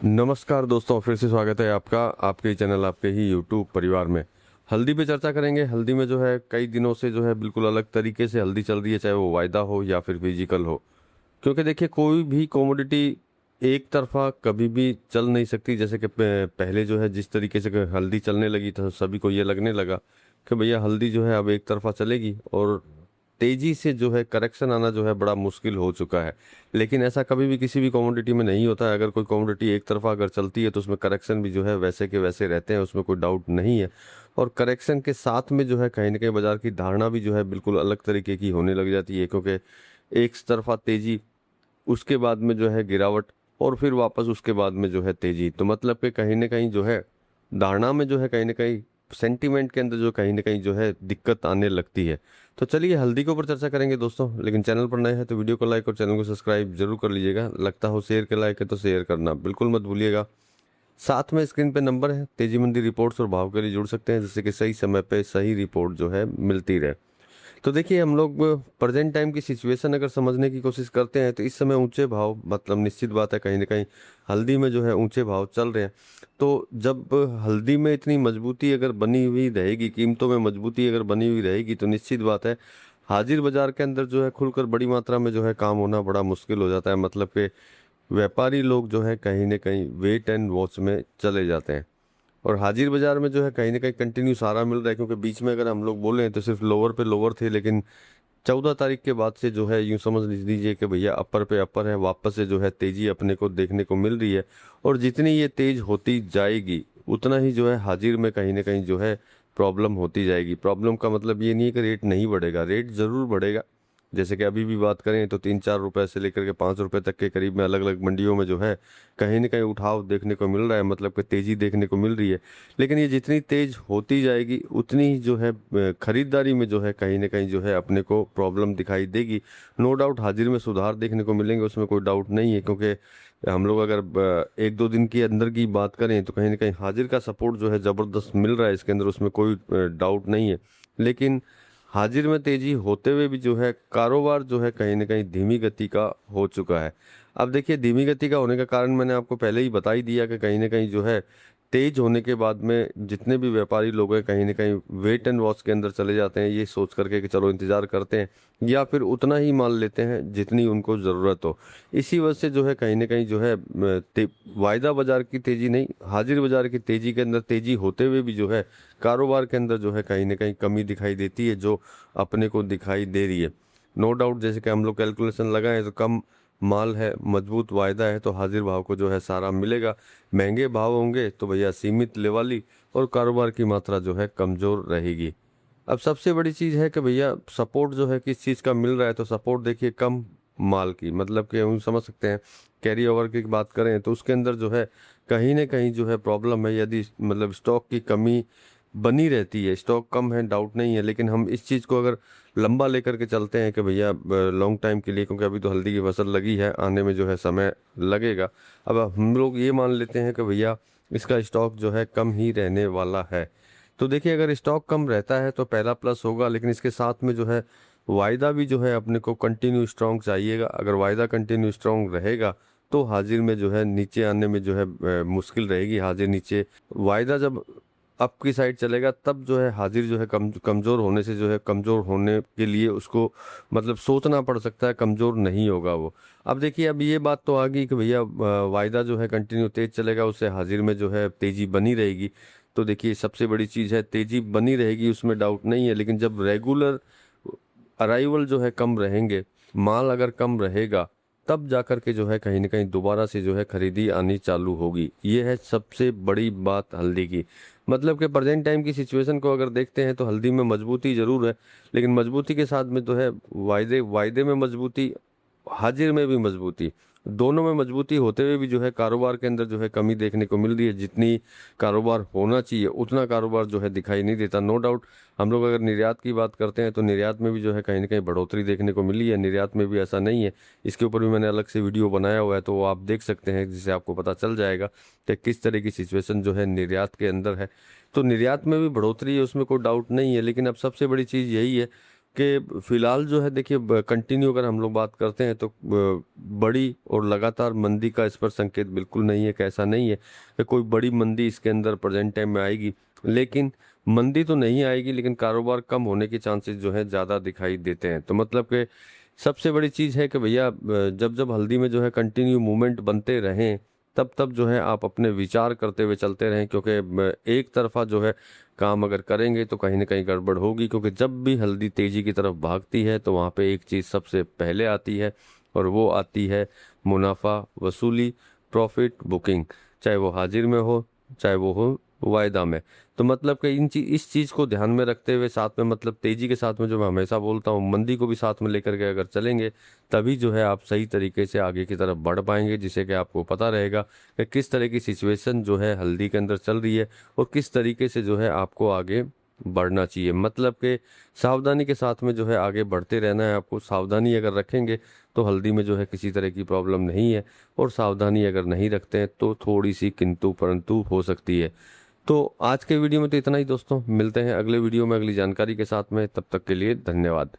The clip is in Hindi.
नमस्कार दोस्तों, फिर से स्वागत है आपका आपके ही चैनल आपके ही यूट्यूब परिवार में। हल्दी पे चर्चा करेंगे। हल्दी में जो है कई दिनों से जो है बिल्कुल अलग तरीके से हल्दी चल रही है, चाहे वो वायदा हो या फिर फिजिकल हो। क्योंकि देखिए कोई भी कमोडिटी एक तरफा कभी भी चल नहीं सकती। जैसे कि पहले जो है जिस तरीके से हल्दी चलने लगी तो सभी को ये लगने लगा कि भैया हल्दी जो है अब एक तरफा चलेगी और तेजी से जो है करेक्शन आना जो है बड़ा मुश्किल हो चुका है। लेकिन ऐसा कभी भी किसी भी कमोडिटी में नहीं होता है। अगर कोई कमोडिटी एक तरफा अगर चलती है तो उसमें करेक्शन भी जो है वैसे के वैसे रहते हैं, उसमें कोई डाउट नहीं है। और करेक्शन के साथ में जो है कहीं ना कहीं बाजार की धारणा भी जो है बिल्कुल अलग तरीके की होने लग जाती है। क्योंकि एक तरफा तेजी, उसके बाद में जो है गिरावट, और फिर वापस उसके बाद में जो है तेजी। तो मतलब कि कहीं ना कहीं जो है धारणा में जो है कहीं ना कहीं सेंटीमेंट के अंदर जो कहीं ना कहीं जो है दिक्कत आने लगती है। तो चलिए हल्दी के ऊपर चर्चा करेंगे दोस्तों। लेकिन चैनल पर नए हैं तो वीडियो को लाइक और चैनल को सब्सक्राइब जरूर कर लीजिएगा। लगता हो शेयर के लायक है तो शेयर करना बिल्कुल मत भूलिएगा। साथ में स्क्रीन पे नंबर है, तेजी मंदी रिपोर्ट्स और भाव के लिए जुड़ सकते हैं, जिससे कि सही समय पे सही रिपोर्ट जो है मिलती रहे। तो देखिए हम लोग प्रेजेंट टाइम की सिचुएशन अगर समझने की कोशिश करते हैं तो इस समय ऊंचे भाव, मतलब निश्चित बात है कहीं ना कहीं हल्दी में जो है ऊंचे भाव चल रहे हैं। तो जब हल्दी में इतनी मजबूती अगर बनी हुई रहेगी, कीमतों में मजबूती अगर बनी हुई रहेगी, तो निश्चित बात है हाजिर बाजार के अंदर जो है खुलकर बड़ी मात्रा में जो है काम होना बड़ा मुश्किल हो जाता है। मतलब कि व्यापारी लोग जो है कहीं ना कहीं वेट एंड वॉच में चले जाते हैं। और हाजिर बाजार में जो है कहीं ना कहीं कंटिन्यू सारा मिल रहा है। क्योंकि बीच में अगर हम लोग बोलें तो सिर्फ लोअर पे लोअर थे, लेकिन 14 तारीख के बाद से जो है यूं समझ लीजिए कि भैया अपर पे अपर है, वापस से जो है तेजी अपने को देखने को मिल रही है। और जितनी ये तेज होती जाएगी उतना ही जो है हाजिर में कहीं ना कहीं जो है प्रॉब्लम होती जाएगी। प्रॉब्लम का मतलब ये नहीं है कि रेट नहीं बढ़ेगा, रेट जरूर बढ़ेगा। जैसे कि अभी भी बात करें तो 3-4 रुपए से लेकर के 5 रुपए तक के करीब में अलग अलग मंडियों में जो है कहीं ना कहीं उठाव देखने को मिल रहा है, मतलब कि तेजी देखने को मिल रही है। लेकिन ये जितनी तेज होती जाएगी उतनी ही जो है खरीदारी में जो है कहीं ना कहीं जो है अपने को प्रॉब्लम दिखाई देगी। नो डाउट हाजिर में सुधार देखने को मिलेंगे, उसमें कोई डाउट नहीं है। क्योंकि हम लोग अगर 1-2 दिन के अंदर की बात करें तो कहीं ना कहीं हाजिर का सपोर्ट जो है ज़बरदस्त मिल रहा है इसके अंदर, उसमें कोई डाउट नहीं है। लेकिन हाजिर में तेजी होते हुए भी जो है कारोबार जो है कहीं ना कहीं धीमी गति का हो चुका है। अब देखिए धीमी गति का होने का कारण मैंने आपको पहले ही बता ही दिया कि कहीं ना कहीं जो है तेज होने के बाद में जितने भी व्यापारी लोग हैं कहीं ना कहीं वेट एंड वॉच के अंदर चले जाते हैं, ये सोच करके कि चलो इंतजार करते हैं, या फिर उतना ही माल लेते हैं जितनी उनको ज़रूरत हो। इसी वजह से जो है कहीं ना कहीं जो है वायदा बाजार की तेजी नहीं, हाजिर बाजार की तेजी के अंदर तेजी होते हुए भी जो है कारोबार के अंदर जो है कहीं ना कहीं कमी दिखाई देती है, जो अपने को दिखाई दे रही है। नो डाउट जैसे कि हम लोग कैलकुलेशन लगाएं तो कम माल है, मजबूत वायदा है, तो हाजिर भाव को जो है सारा मिलेगा। महंगे भाव होंगे तो भैया सीमित लेवाली और कारोबार की मात्रा जो है कमजोर रहेगी। अब सबसे बड़ी चीज़ है कि भैया सपोर्ट जो है किस चीज़ का मिल रहा है, तो सपोर्ट देखिए कम माल की, मतलब कि हम समझ सकते हैं कैरी ओवर की बात करें तो उसके अंदर जो है कहीं ना कहीं जो है प्रॉब्लम है। यदि मतलब स्टॉक की कमी बनी रहती है, स्टॉक कम है डाउट नहीं है, लेकिन हम इस चीज़ को अगर लंबा लेकर के चलते हैं कि भैया लॉन्ग टाइम के लिए, क्योंकि अभी तो हल्दी की फसल लगी है, आने में जो है समय लगेगा। अब हम लोग ये मान लेते हैं कि भैया इसका स्टॉक जो है कम ही रहने वाला है। तो देखिए अगर स्टॉक कम रहता है तो पहला प्लस होगा, लेकिन इसके साथ में जो है वायदा भी जो है अपने को कंटिन्यू स्ट्रांग चाहिएगा। अगर वायदा कंटिन्यू स्ट्रांग रहेगा तो हाजिर में जो है नीचे आने में जो है मुश्किल रहेगी। हाजिर नीचे, वायदा जब अप की साइड चलेगा तब जो है हाजिर जो है कमजोर होने से जो है कमजोर होने के लिए उसको मतलब सोचना पड़ सकता है, कमजोर नहीं होगा वो। अब देखिए अब ये बात तो आ गई कि भैया वायदा जो है कंटिन्यू तेज चलेगा, उससे हाजिर में जो है तेजी बनी रहेगी। तो देखिए सबसे बड़ी चीज़ है तेजी बनी रहेगी, उसमें डाउट नहीं है। लेकिन जब रेगुलर अराइवल जो है कम रहेंगे, माल अगर कम रहेगा, तब जाकर के जो है कहीं ना कहीं दोबारा से जो है खरीदी आनी चालू होगी। ये है सबसे बड़ी बात हल्दी की। मतलब कि प्रेजेंट टाइम की सिचुएशन को अगर देखते हैं तो हल्दी में मजबूती जरूर है, लेकिन मजबूती के साथ में तो है वायदे वायदे में मजबूती, हाजिर में भी मजबूती, दोनों में मजबूती होते हुए भी जो है कारोबार के अंदर जो है कमी देखने को मिल रही है। जितनी कारोबार होना चाहिए उतना कारोबार जो है दिखाई नहीं देता। नो डाउट हम लोग अगर निर्यात की बात करते हैं तो निर्यात में भी जो है कहीं ना कहीं बढ़ोतरी देखने को मिली है। निर्यात में भी ऐसा नहीं है, इसके ऊपर भी मैंने अलग से वीडियो बनाया हुआ है, तो वो आप देख सकते हैं, जिससे आपको पता चल जाएगा कि किस तरह की सिचुएशन जो है निर्यात के अंदर है। तो निर्यात में भी बढ़ोतरी है, उसमें कोई डाउट नहीं है। लेकिन अब सबसे बड़ी चीज़ यही है कि फिलहाल जो है देखिए कंटिन्यू अगर हम लोग बात करते हैं तो बड़ी और लगातार मंदी का इस पर संकेत बिल्कुल नहीं है, कैसा नहीं है कि कोई बड़ी मंदी इसके अंदर प्रेजेंट टाइम में आएगी। लेकिन मंदी तो नहीं आएगी, लेकिन कारोबार कम होने के चांसेस जो है ज़्यादा दिखाई देते हैं। तो मतलब कि सबसे बड़ी चीज़ है कि भैया जब जब हल्दी में जो है कंटिन्यू मूवमेंट बनते रहें, तब तब जो है आप अपने विचार करते हुए चलते रहें, क्योंकि एक तरफा जो है काम अगर करेंगे तो कहीं ना कहीं गड़बड़ होगी। क्योंकि जब भी हल्दी तेजी की तरफ भागती है तो वहाँ पे एक चीज़ सबसे पहले आती है, और वो आती है मुनाफा वसूली, प्रॉफिट बुकिंग, चाहे वो हाजिर में हो चाहे वो हो वायदा में। तो मतलब कि इस चीज़ को ध्यान में रखते हुए साथ में, मतलब तेजी के साथ में, जो मैं हमेशा बोलता हूँ, मंदी को भी साथ में लेकर के अगर चलेंगे तभी जो है आप सही तरीके से आगे की तरफ बढ़ पाएंगे, जिससे कि आपको पता रहेगा कि किस तरह की सिचुएशन जो है हल्दी के अंदर चल रही है और किस तरीके से जो है आपको आगे बढ़ना चाहिए। मतलब कि सावधानी के साथ में जो है आगे बढ़ते रहना है आपको। सावधानी अगर रखेंगे तो हल्दी में जो है किसी तरह की प्रॉब्लम नहीं है, और सावधानी अगर नहीं रखते हैं तो थोड़ी सी किंतु परंतु हो सकती है। तो आज के वीडियो में तो इतना ही दोस्तों, मिलते हैं अगले वीडियो में अगली जानकारी के साथ में। तब तक के लिए धन्यवाद।